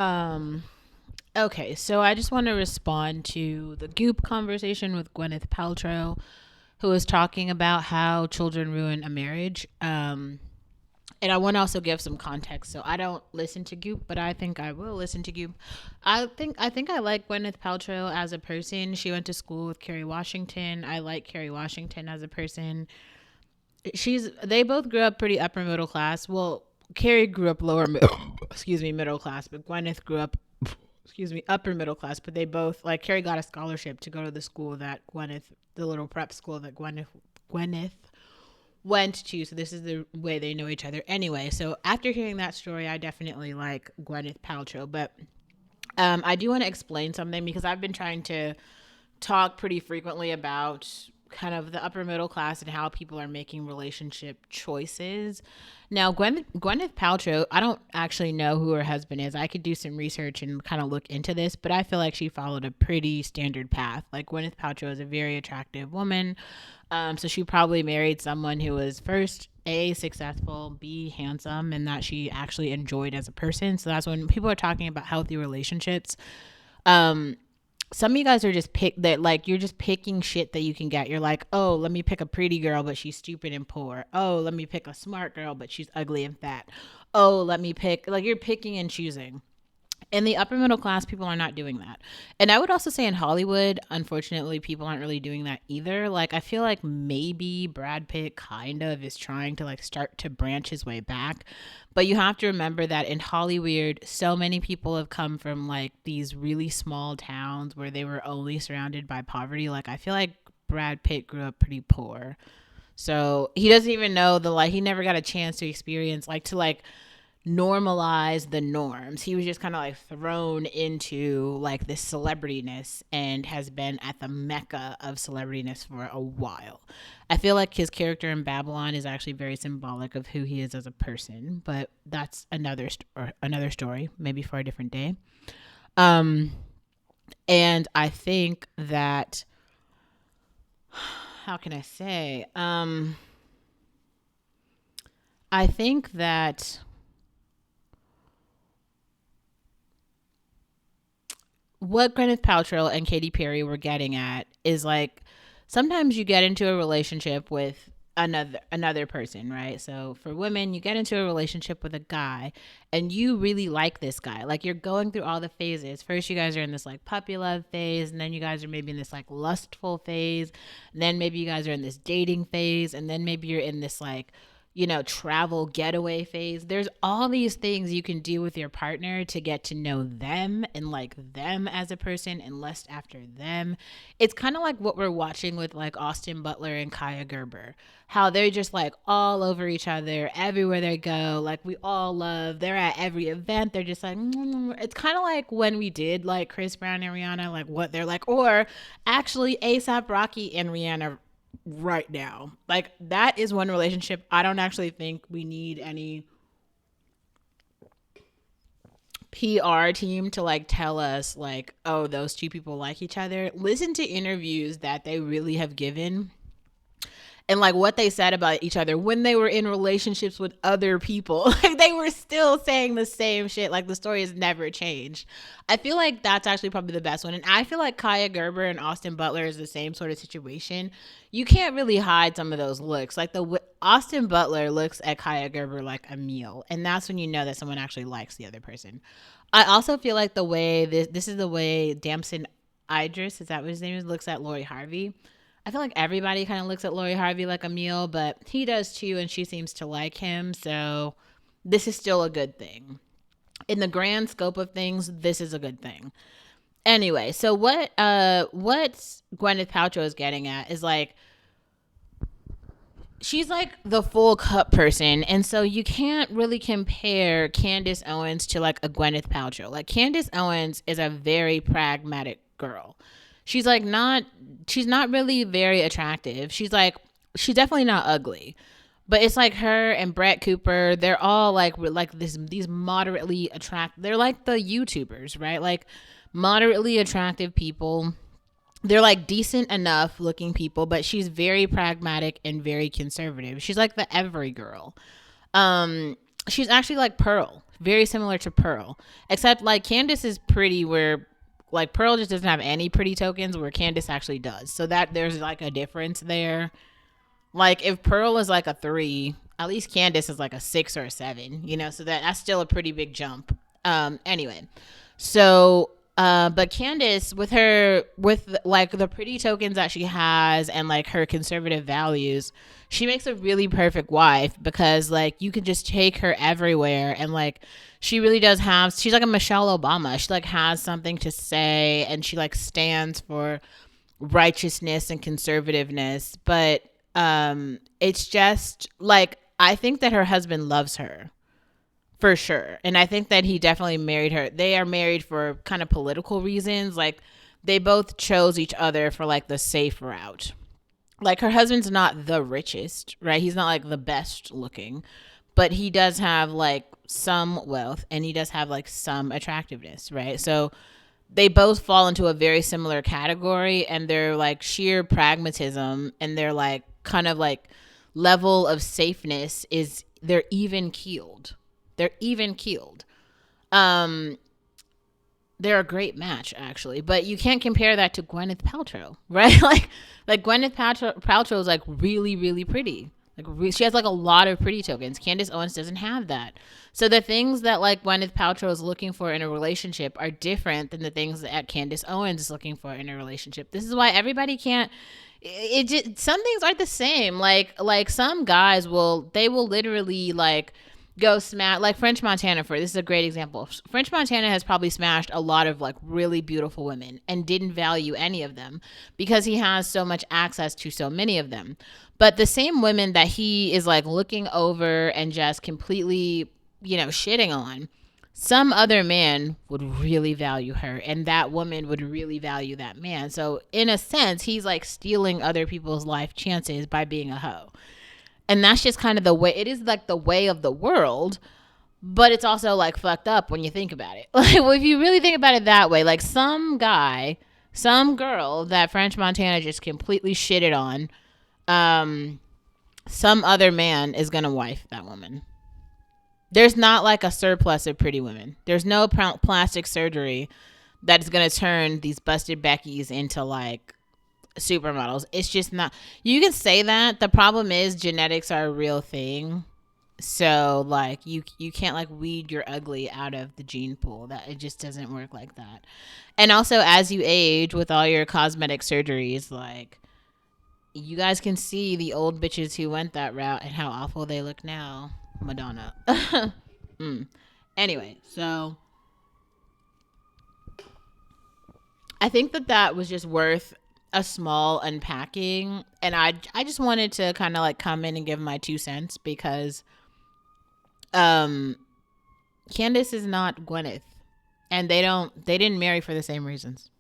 Um, okay, so I just want to respond to the Goop conversation with Gwyneth Paltrow, who was talking about how children ruin a marriage. And I want to also give some context. So I don't listen to Goop, but I think I will listen to Goop. I think I like Gwyneth Paltrow as a person. She went to school with Kerry Washington. I like Kerry Washington as a person. They both grew up pretty upper middle class. Well, Carrie grew up excuse me, middle class, but Gwyneth grew up, excuse me, upper middle class. But they both, like, Carrie got a scholarship to go to the school that the little prep school that Gwyneth went to. So this is the way they know each other. Anyway, so after hearing that story, I definitely like Gwyneth Paltrow. But I do want to explain something because I've been trying to talk pretty frequently about kind of the upper middle class and how people are making relationship choices. Now, Gwyneth Paltrow, I don't actually know who her husband is. I could do some research and kind of look into this, but I feel like she followed a pretty standard path. Like, Gwyneth Paltrow is a very attractive woman. So she probably married someone who was first A, successful, B, handsome, and that she actually enjoyed as a person. So that's when people are talking about healthy relationships. Um, some of you guys are just you're just picking shit that you can get. You're like, oh, let me pick a pretty girl, but she's stupid and poor. Oh, let me pick a smart girl, but she's ugly and fat. Oh, let me pick, like, you're picking and choosing. In the upper middle class, people are not doing that. And I would also say in Hollywood, unfortunately, people aren't really doing that either. Like, I feel like maybe Brad Pitt kind of is trying to, like, start to branch his way back. But you have to remember that in Hollywood, so many people have come from, like, these really small towns where they were only surrounded by poverty. Like, I feel like Brad Pitt grew up pretty poor. So he doesn't even know he never got a chance to experience, like, to, like, normalize the norms. He was just kind of like thrown into like this celebrityness and has been at the mecca of celebrityness for a while. I feel like his character in Babylon is actually very symbolic of who he is as a person, but that's another story, maybe for a different day. Um, and I think that how can I say? I think that what Gwyneth Paltrow and Katy Perry were getting at is like sometimes you get into a relationship with another person, right? So for women, you get into a relationship with a guy and you really like this guy. Like, you're going through all the phases. First, you guys are in this like puppy love phase, and then you guys are maybe in this like lustful phase, and then maybe you guys are in this dating phase, and then maybe you're in this like travel getaway phase. There's all these things you can do with your partner to get to know them and like them as a person and lust after them. It's kind of like what we're watching with like Austin Butler and Kaya Gerber. How they're just like all over each other everywhere they go. Like, we all love, they're at every event. They're just like, it's kind of like when we did like Chris Brown and Rihanna, like what they're like, or actually ASAP Rocky and Rihanna right now. Like, that is one relationship I don't actually think we need any PR team to like tell us like, oh, those two people like each other. Listen to interviews that they really have given and like what they said about each other when they were in relationships with other people. Like, they were still saying the same shit. Like, the story has never changed. I feel like that's actually probably the best one. And I feel like Kaya Gerber and Austin Butler is the same sort of situation. You can't really hide some of those looks. Like, the Austin Butler looks at Kaya Gerber like a meal, and that's when you know that someone actually likes the other person. I also feel like the way this is the way Damson Idris, is that what his name is, looks at Lori Harvey. I feel like everybody kind of looks at Lori Harvey like a meal, but he does too, and she seems to like him. So this is still a good thing. In the grand scope of things, this is a good thing. Anyway, so what Gwyneth Paltrow is getting at is like, she's like the full cup person, and so you can't really compare Candace Owens to like a Gwyneth Paltrow. Like, Candace Owens is a very pragmatic girl. She's like not she's not really very attractive. She's definitely not ugly. But it's like her and Brett Cooper, they're all like these moderately attract. They're like the YouTubers, right? Like, moderately attractive people. They're like decent enough looking people, but she's very pragmatic and very conservative. She's like the every girl. She's actually like Pearl. very similar to Pearl, except like Candace is pretty where like Pearl just doesn't have any pretty tokens where Candace actually does. So that there's like a difference there. Like if Pearl is like a 3, at least Candace is like a 6 or a 7, you know, so that's still a pretty big jump. Anyway. So but Candace with her with like the pretty tokens that she has and like her conservative values, she makes a really perfect wife because like you can just take her everywhere and like she really does have she's like a Michelle Obama. She like has something to say and she like stands for righteousness and conservativeness, but it's just like I think that her husband loves her for sure. And I think that he definitely married her. They are married for kind of political reasons. Like they both chose each other for like the safe route. Like her husband's not the richest, right? He's not like the best looking, but he does have like some wealth and he does have like some attractiveness, right? So they both fall into a very similar category and they're like sheer pragmatism and they're like kind of like level of safeness is they're even keeled. They're even keeled. They're a great match actually, but you can't compare that to Gwyneth Paltrow, right? like Gwyneth Paltrow is like really really pretty. Like she has like a lot of pretty tokens. Candace Owens doesn't have that. So the things that like Gwyneth Paltrow is looking for in a relationship are different than the things that Candace Owens is looking for in a relationship. This is why everybody can't. It just some things aren't the same. Like some guys will literally like go smash like French Montana for this is a great example. French Montana has probably smashed a lot of like really beautiful women and didn't value any of them because he has so much access to so many of them. But the same women that he is like looking over and just completely, you know, shitting on, some other man would really value her and that woman would really value that man. So in a sense, he's like stealing other people's life chances by being a hoe. And that's just kind of the way it is, like the way of the world, but it's also like fucked up when you think about it. Like, well, if you really think about it that way, like some guy, some girl that French Montana just completely shitted on, some other man is gonna wife that woman. There's not like a surplus of pretty women. There's no plastic surgery that is gonna turn these busted Beckys into like supermodels. It's just not. You can say that. The problem is genetics are a real thing. So like you can't like weed your ugly out of the gene pool. That it just doesn't work like that. And also as you age with all your cosmetic surgeries, like you guys can see the old bitches who went that route and how awful they look now. Madonna. Anyway, so I think that was just worth a small unpacking, and I just wanted to kind of like come in and give my 2 cents because Candace is not Gwyneth and they didn't marry for the same reasons.